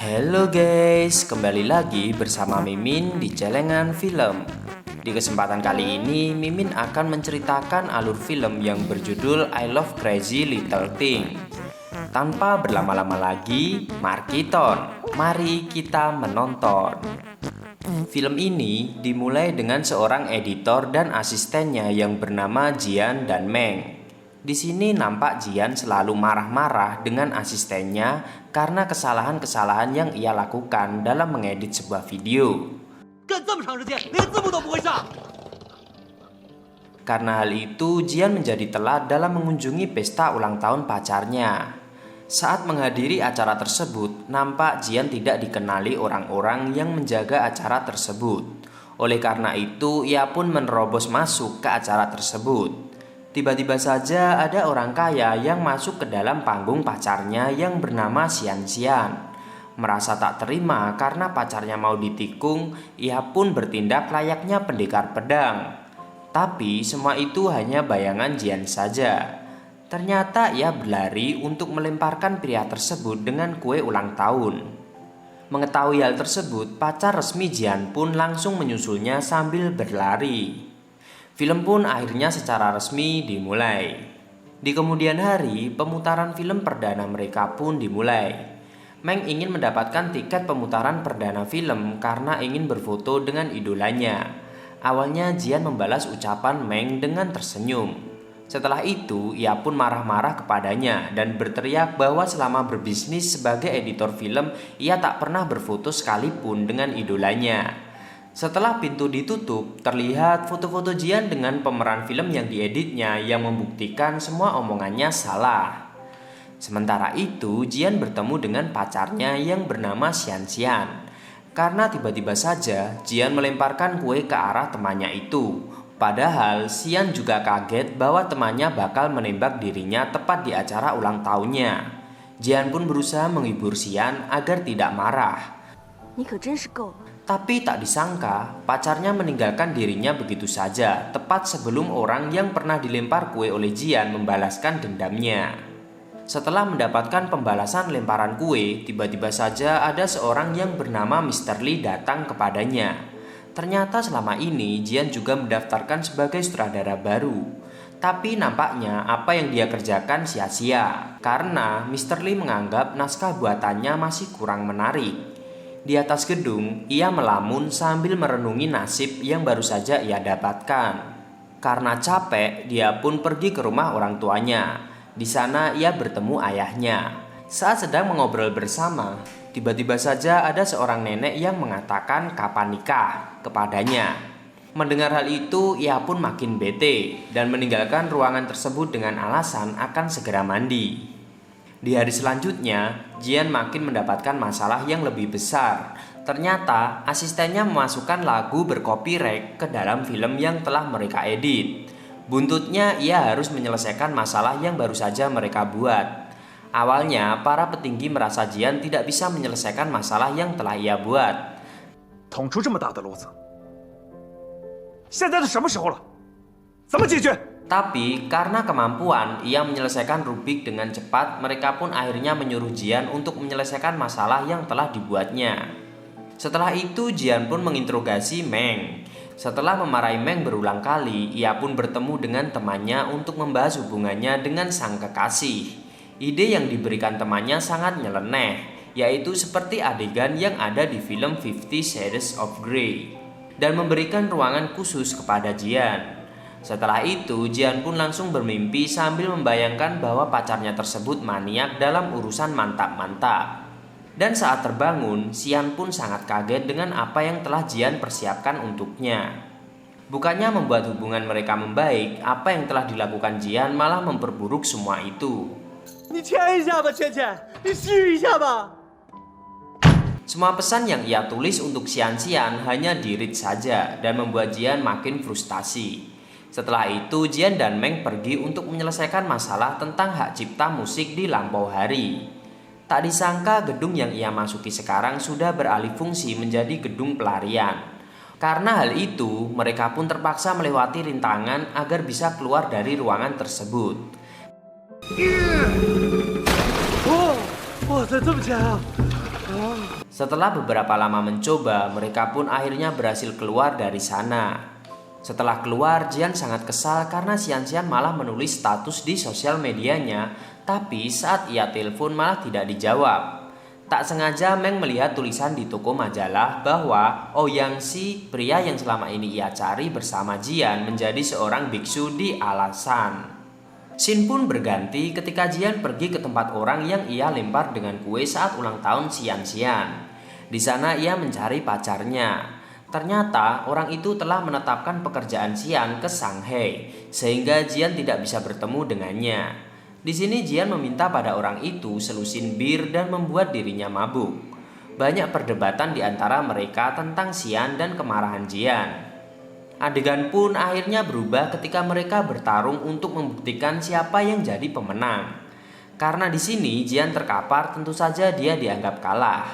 Halo guys, kembali lagi bersama Mimin di Celengan Film. Di kesempatan kali ini, Mimin akan menceritakan alur film yang berjudul I Love Crazy Little Thing. Tanpa berlama-lama lagi, mari kita menonton. Film ini dimulai dengan seorang editor dan asistennya yang bernama Jian dan Meng. Di sini nampak Jian selalu marah-marah dengan asistennya karena kesalahan-kesalahan yang ia lakukan dalam mengedit sebuah video. Karena hal itu, Jian menjadi telat dalam mengunjungi pesta ulang tahun pacarnya. Saat menghadiri acara tersebut, nampak Jian tidak dikenali orang-orang yang menjaga acara tersebut. Oleh karena itu, ia pun menerobos masuk ke acara tersebut. Tiba-tiba saja ada orang kaya yang masuk ke dalam panggung pacarnya yang bernama Xian Xian. Merasa tak terima karena pacarnya mau ditikung, ia pun bertindak layaknya pendekar pedang. Tapi semua itu hanya bayangan Jian saja. Ternyata ia berlari untuk melemparkan pria tersebut dengan kue ulang tahun. Mengetahui hal tersebut, pacar resmi Jian pun langsung menyusulnya sambil berlari. Film pun akhirnya secara resmi dimulai. Di kemudian hari, pemutaran film perdana mereka pun dimulai. Meng ingin mendapatkan tiket pemutaran perdana film karena ingin berfoto dengan idolanya. Awalnya Jian membalas ucapan Meng dengan tersenyum. Setelah itu, ia pun marah-marah kepadanya dan berteriak bahwa selama berbisnis sebagai editor film, ia tak pernah berfoto sekalipun dengan idolanya. Setelah pintu ditutup, terlihat foto-foto Jian dengan pemeran film yang dieditnya yang membuktikan semua omongannya salah. Sementara itu, Jian bertemu dengan pacarnya yang bernama Xian Xian. Karena tiba-tiba saja Jian melemparkan kue ke arah temannya itu. Padahal Xian juga kaget bahwa temannya bakal menembak dirinya tepat di acara ulang tahunnya. Jian pun berusaha menghibur Xian agar tidak marah. Tapi tak disangka, pacarnya meninggalkan dirinya begitu saja, tepat sebelum orang yang pernah dilempar kue oleh Jian membalaskan dendamnya. Setelah mendapatkan pembalasan lemparan kue, tiba-tiba saja ada seorang yang bernama Mr. Lee datang kepadanya. Ternyata selama ini Jian juga mendaftarkan sebagai sutradara baru. Tapi nampaknya apa yang dia kerjakan sia-sia, karena Mr. Lee menganggap naskah buatannya masih kurang menarik. Di atas gedung, ia melamun sambil merenungi nasib yang baru saja ia dapatkan. Karena capek, dia pun pergi ke rumah orang tuanya. Di sana ia bertemu ayahnya. Saat sedang mengobrol bersama, tiba-tiba saja ada seorang nenek yang mengatakan kapan nikah kepadanya. Mendengar hal itu, ia pun makin bete dan meninggalkan ruangan tersebut dengan alasan akan segera mandi. Di hari selanjutnya, Jian makin mendapatkan masalah yang lebih besar. Ternyata asistennya memasukkan lagu bercopyright ke dalam film yang telah mereka edit. Buntutnya ia harus menyelesaikan masalah yang baru saja mereka buat. Awalnya para petinggi merasa Jian tidak bisa menyelesaikan masalah yang telah ia buat. Tapi karena kemampuan ia menyelesaikan Rubik dengan cepat, mereka pun akhirnya menyuruh Jian untuk menyelesaikan masalah yang telah dibuatnya. Setelah itu Jian pun menginterogasi Meng. Setelah memarahi Meng berulang kali, ia pun bertemu dengan temannya untuk membahas hubungannya dengan sang kekasih. Ide yang diberikan temannya sangat nyeleneh, yaitu seperti adegan yang ada di film 50 Shades of Grey, dan memberikan ruangan khusus kepada Jian. Setelah itu, Jian pun langsung bermimpi sambil membayangkan bahwa pacarnya tersebut maniak dalam urusan mantap-mantap. Dan saat terbangun, Xian pun sangat kaget dengan apa yang telah Jian persiapkan untuknya. Bukannya membuat hubungan mereka membaik, apa yang telah dilakukan Jian malah memperburuk semua itu. Semua pesan yang ia tulis untuk Xian Xian hanya di-read saja dan membuat Jian makin frustasi. Setelah itu, Jian dan Meng pergi untuk menyelesaikan masalah tentang hak cipta musik di lampau hari. Tak disangka gedung yang ia masuki sekarang sudah beralih fungsi menjadi gedung pelarian. Karena hal itu, mereka pun terpaksa melewati rintangan agar bisa keluar dari ruangan tersebut. 哇塞，这么强啊！ Setelah beberapa lama mencoba, mereka pun akhirnya berhasil keluar dari sana. Setelah keluar, Jian sangat kesal karena Xian malah menulis status di sosial medianya, tapi saat ia telepon malah tidak dijawab. Tak sengaja Meng melihat tulisan di toko majalah bahwa Ouyang Xi, pria yang selama ini ia cari bersama Jian, menjadi seorang biksu di Alasan. Xin pun berganti ketika Jian pergi ke tempat orang yang ia lempar dengan kue saat ulang tahun Xian. Di sana ia mencari pacarnya. Ternyata orang itu telah menetapkan pekerjaan Xian ke Shanghai, sehingga Jian tidak bisa bertemu dengannya. Di sini Jian meminta pada orang itu selusin bir dan membuat dirinya mabuk. Banyak perdebatan di antara mereka tentang Xian dan kemarahan Jian. Adegan pun akhirnya berubah ketika mereka bertarung untuk membuktikan siapa yang jadi pemenang. Karena di sini Jian terkapar, tentu saja dia dianggap kalah.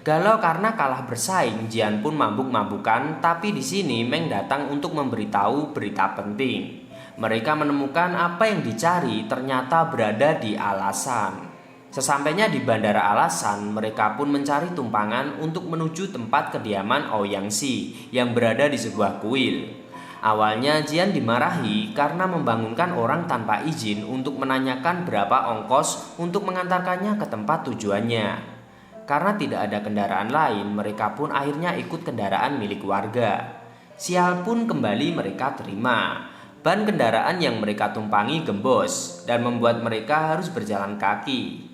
Galau karena kalah bersaing, Jian pun mabuk-mabukan, tapi di sini Meng datang untuk memberitahu berita penting. Mereka menemukan apa yang dicari ternyata berada di Alasan. Sesampainya di bandara Alasan, mereka pun mencari tumpangan untuk menuju tempat kediaman Ouyang Xi yang berada di sebuah kuil. Awalnya Jian dimarahi karena membangunkan orang tanpa izin untuk menanyakan berapa ongkos untuk mengantarkannya ke tempat tujuannya. Karena tidak ada kendaraan lain, mereka pun akhirnya ikut kendaraan milik warga. Sial pun kembali mereka terima. Ban kendaraan yang mereka tumpangi gembos dan membuat mereka harus berjalan kaki.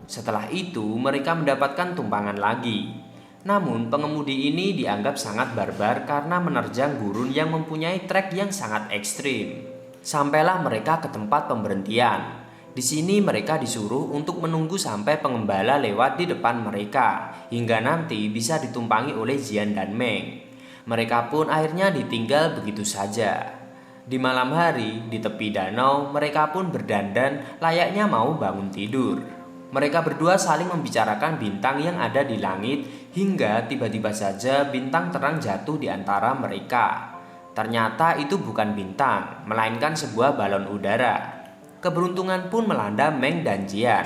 Setelah itu, mereka mendapatkan tumpangan lagi. Namun, pengemudi ini dianggap sangat barbar karena menerjang gurun yang mempunyai trek yang sangat ekstrim. Sampailah mereka ke tempat pemberhentian. Di sini mereka disuruh untuk menunggu sampai pengembala lewat di depan mereka, hingga nanti bisa ditumpangi oleh Jian dan Meng. Mereka pun akhirnya ditinggal begitu saja. Di malam hari, di tepi danau, mereka pun berdandan layaknya mau bangun tidur. Mereka berdua saling membicarakan bintang yang ada di langit, hingga tiba-tiba saja bintang terang jatuh di antara mereka. Ternyata itu bukan bintang, melainkan sebuah balon udara. Keberuntungan pun melanda Meng dan Jian.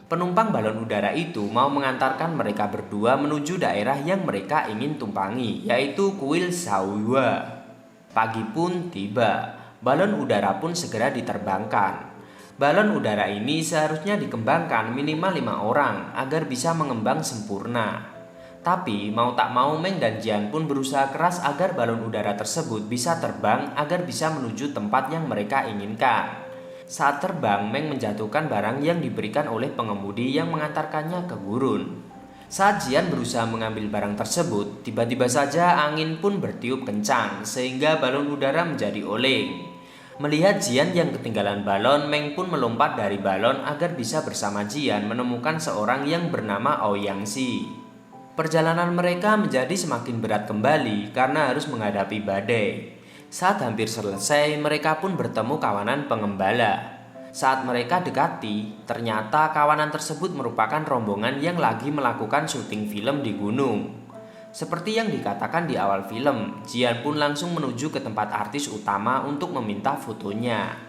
Penumpang balon udara itu mau mengantarkan mereka berdua menuju daerah yang mereka ingin tumpangi, yaitu kuil Shaoyue. Pagi pun tiba, balon udara pun segera diterbangkan. Balon udara ini seharusnya dikembangkan minimal 5 orang agar bisa mengembang sempurna. Tapi mau tak mau Meng dan Jian pun berusaha keras agar balon udara tersebut bisa terbang agar bisa menuju tempat yang mereka inginkan. Saat terbang, Meng menjatuhkan barang yang diberikan oleh pengemudi yang mengantarkannya ke gurun. Saat Jian berusaha mengambil barang tersebut, tiba-tiba saja angin pun bertiup kencang sehingga balon udara menjadi oleng. Melihat Jian yang ketinggalan balon, Meng pun melompat dari balon agar bisa bersama Jian menemukan seorang yang bernama Ouyang Xi. Perjalanan mereka menjadi semakin berat kembali karena harus menghadapi badai. Saat hampir selesai, mereka pun bertemu kawanan pengembala. Saat mereka dekati, ternyata kawanan tersebut merupakan rombongan yang lagi melakukan syuting film di gunung. Seperti yang dikatakan di awal film, Jian pun langsung menuju ke tempat artis utama untuk meminta fotonya.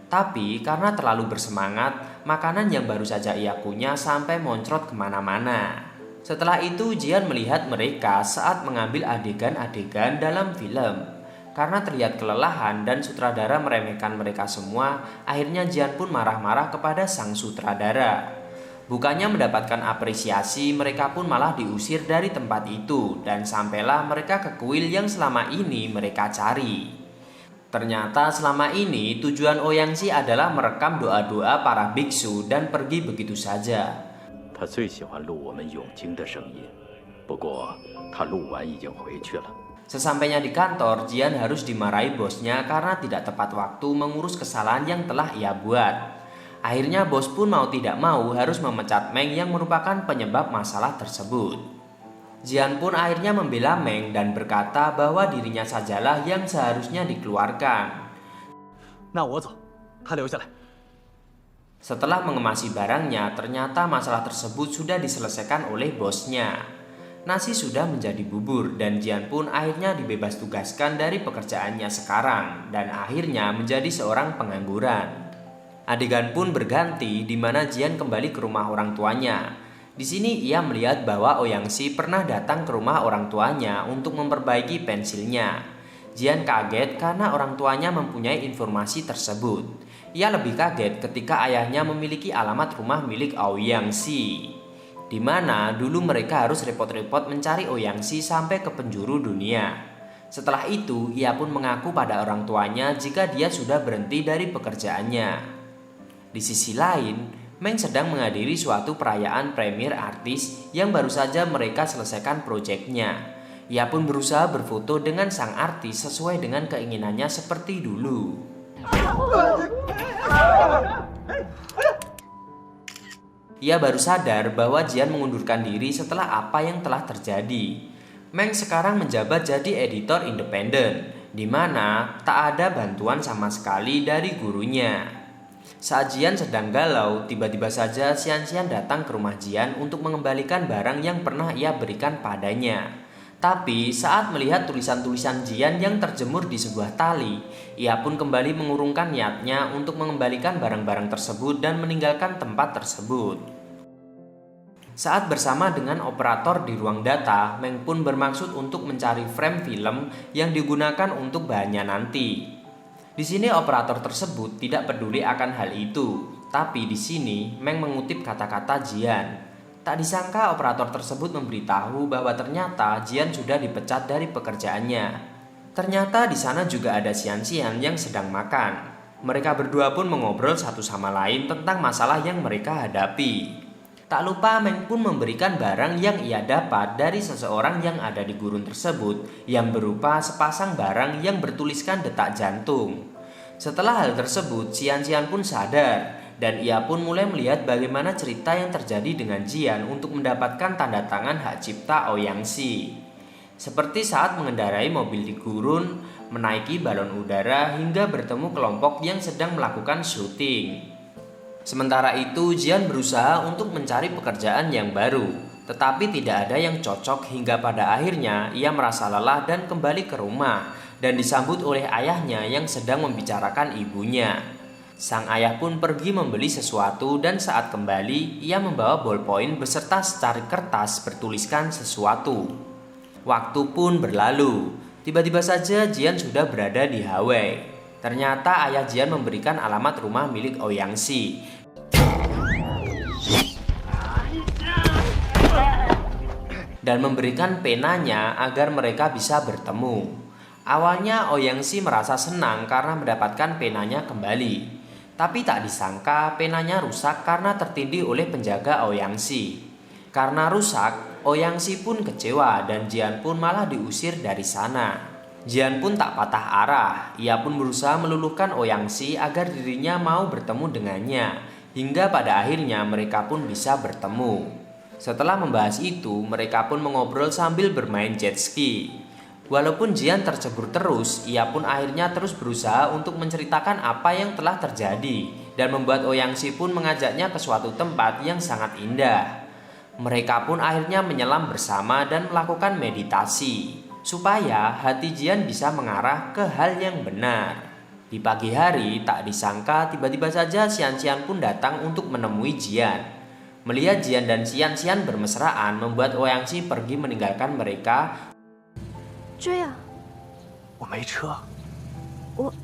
Tapi karena terlalu bersemangat, makanan yang baru saja ia punya sampai moncrot kemana-mana. Setelah itu Jian melihat mereka saat mengambil adegan-adegan dalam film. Karena terlihat kelelahan dan sutradara meremehkan mereka semua, akhirnya Jian pun marah-marah kepada sang sutradara. Bukannya mendapatkan apresiasi, mereka pun malah diusir dari tempat itu dan sampailah mereka ke kuil yang selama ini mereka cari. Ternyata selama ini tujuan Ouyang Xi adalah merekam doa-doa para biksu dan pergi begitu saja. 他最喜欢录我们永经的声音，不过他录完已经回去了。 Sesampainya di kantor, Jian harus dimarahi bosnya karena tidak tepat waktu mengurus kesalahan yang telah ia buat. Akhirnya bos pun mau tidak mau harus memecat Meng yang merupakan penyebab masalah tersebut. Jian pun akhirnya membela Meng dan berkata bahwa dirinya sajalah yang seharusnya dikeluarkan. Setelah mengemasi barangnya, ternyata masalah tersebut sudah diselesaikan oleh bosnya. Nasi sudah menjadi bubur dan Jian pun akhirnya dibebas tugaskan dari pekerjaannya sekarang dan akhirnya menjadi seorang pengangguran. Adegan pun berganti di mana Jian kembali ke rumah orang tuanya. Di sini ia melihat bahwa Ouyangxi pernah datang ke rumah orang tuanya untuk memperbaiki pensilnya. Jian kaget karena orang tuanya mempunyai informasi tersebut. Ia lebih kaget ketika ayahnya memiliki alamat rumah milik Ouyangxi, di mana dulu mereka harus repot-repot mencari Ouyangxi sampai ke penjuru dunia. Setelah itu, ia pun mengaku pada orang tuanya jika dia sudah berhenti dari pekerjaannya. Di sisi lain, Meng sedang menghadiri suatu perayaan premier artis yang baru saja mereka selesaikan proyeknya. Ia pun berusaha berfoto dengan sang artis sesuai dengan keinginannya seperti dulu. Ia baru sadar bahwa Jian mengundurkan diri setelah apa yang telah terjadi. Meng sekarang menjabat jadi editor independen, di mana tak ada bantuan sama sekali dari gurunya. Saat Jian sedang galau, tiba-tiba saja Xian datang ke rumah Jian untuk mengembalikan barang yang pernah ia berikan padanya. Tapi saat melihat tulisan-tulisan Jian yang terjemur di sebuah tali, ia pun kembali mengurungkan niatnya untuk mengembalikan barang-barang tersebut dan meninggalkan tempat tersebut. Saat bersama dengan operator di ruang data, Meng pun bermaksud untuk mencari frame film yang digunakan untuk bahannya nanti. Di sini operator tersebut tidak peduli akan hal itu, tapi di sini Meng mengutip kata-kata Jian. Tak disangka operator tersebut memberitahu bahwa ternyata Jian sudah dipecat dari pekerjaannya. Ternyata di sana juga ada Xian yang sedang makan. Mereka berdua pun mengobrol satu sama lain tentang masalah yang mereka hadapi. Tak lupa Meng pun memberikan barang yang ia dapat dari seseorang yang ada di gurun tersebut yang berupa sepasang barang yang bertuliskan detak jantung. Setelah hal tersebut, Xian pun sadar dan ia pun mulai melihat bagaimana cerita yang terjadi dengan Jian untuk mendapatkan tanda tangan hak cipta Ouyangxi. Seperti saat mengendarai mobil di gurun, menaiki balon udara hingga bertemu kelompok yang sedang melakukan syuting. Sementara itu, Jian berusaha untuk mencari pekerjaan yang baru, tetapi tidak ada yang cocok hingga pada akhirnya ia merasa lelah dan kembali ke rumah dan disambut oleh ayahnya yang sedang membicarakan ibunya. Sang ayah pun pergi membeli sesuatu dan saat kembali ia membawa ballpoint beserta secari kertas bertuliskan sesuatu. Waktu pun berlalu. Tiba-tiba saja Jian sudah berada di Hawaii. Ternyata ayah Jian memberikan alamat rumah milik Ouyangxi dan memberikan penanya agar mereka bisa bertemu. Awalnya Ouyangxi merasa senang karena mendapatkan penanya kembali. Tapi tak disangka penanya rusak karena tertindih oleh penjaga Ouyangxi. Karena rusak, Ouyangxi pun kecewa dan Jian pun malah diusir dari sana. Jian pun tak patah arah. Ia pun berusaha meluluhkan Ouyangxi agar dirinya mau bertemu dengannya. Hingga pada akhirnya mereka pun bisa bertemu. Setelah membahas itu, mereka pun mengobrol sambil bermain jet ski. Walaupun Jian tercebur terus, ia pun akhirnya terus berusaha untuk menceritakan apa yang telah terjadi dan membuat Ouyangxi pun mengajaknya ke suatu tempat yang sangat indah. Mereka pun akhirnya menyelam bersama dan melakukan meditasi supaya hati Jian bisa mengarah ke hal yang benar. Di pagi hari, tak disangka tiba-tiba saja Xian pun datang untuk menemui Jian. Melihat Jian dan Xian bermesraan membuat Ouyangxi pergi meninggalkan mereka. 追啊！我没车。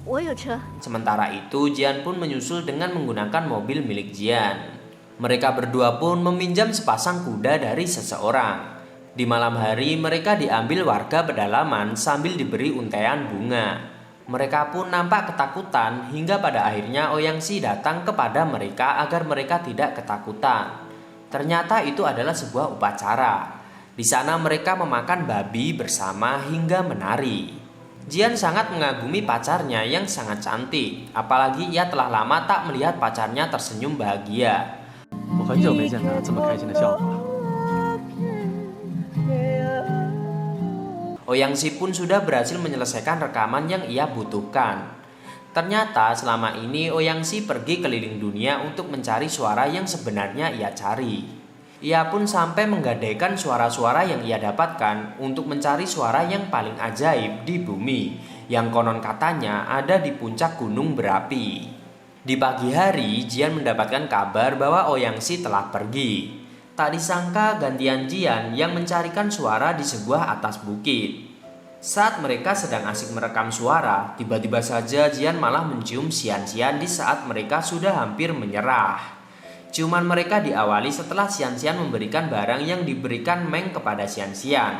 我有车。 Sementara itu Jian pun menyusul dengan menggunakan mobil milik Jian. Mereka berdua pun meminjam sepasang kuda dari seseorang. Di malam hari mereka diambil warga pedalaman sambil diberi untaian bunga. Mereka pun nampak ketakutan hingga pada akhirnya Ouyangxi datang kepada mereka agar mereka tidak ketakutan. Ternyata itu adalah sebuah upacara. Di sana mereka memakan babi bersama hingga menari. Jian sangat mengagumi pacarnya yang sangat cantik, apalagi ia telah lama tak melihat pacarnya tersenyum bahagia. 我很久没见他这么开心的笑话。 Ouyangxi pun sudah berhasil menyelesaikan rekaman yang ia butuhkan. Ternyata selama ini Ouyangxi pergi keliling dunia untuk mencari suara yang sebenarnya ia cari. Ia pun sampai menggadaikan suara-suara yang ia dapatkan untuk mencari suara yang paling ajaib di bumi, yang konon katanya ada di puncak gunung berapi. Di pagi hari, Jian mendapatkan kabar bahwa Ouyangxi telah pergi. Tak disangka gantian Jian yang mencarikan suara di sebuah atas bukit. Saat mereka sedang asik merekam suara, tiba-tiba saja Jian malah mencium Xian-Xian di saat mereka sudah hampir menyerah. Ciuman mereka diawali setelah Xian-Xian memberikan barang yang diberikan Meng kepada Xian-Xian.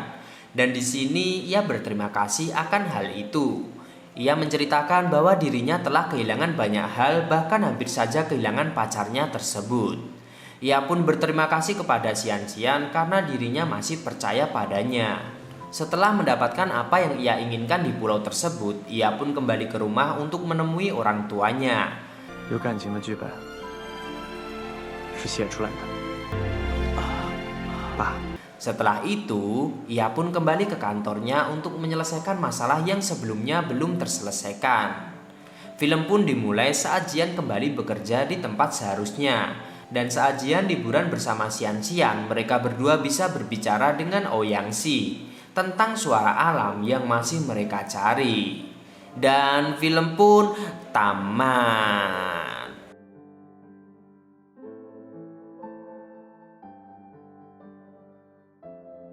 Dan di sini ia berterima kasih akan hal itu. Ia menceritakan bahwa dirinya telah kehilangan banyak hal, bahkan hampir saja kehilangan pacarnya tersebut. Ia pun berterima kasih kepada Xian-Xian karena dirinya masih percaya padanya. Setelah mendapatkan apa yang ia inginkan di pulau tersebut, ia pun kembali ke rumah untuk menemui orang tuanya. 有感情的剧本是写出来的。爸， Setelah itu, ia pun kembali ke kantornya untuk menyelesaikan masalah yang sebelumnya belum terselesaikan. Film pun dimulai saat Jian kembali bekerja di tempat seharusnya. Dan saat Jian liburan bersama Xian-Xian, mereka berdua bisa berbicara dengan Ouyangxi tentang suara alam yang masih mereka cari. Dan film pun tamat.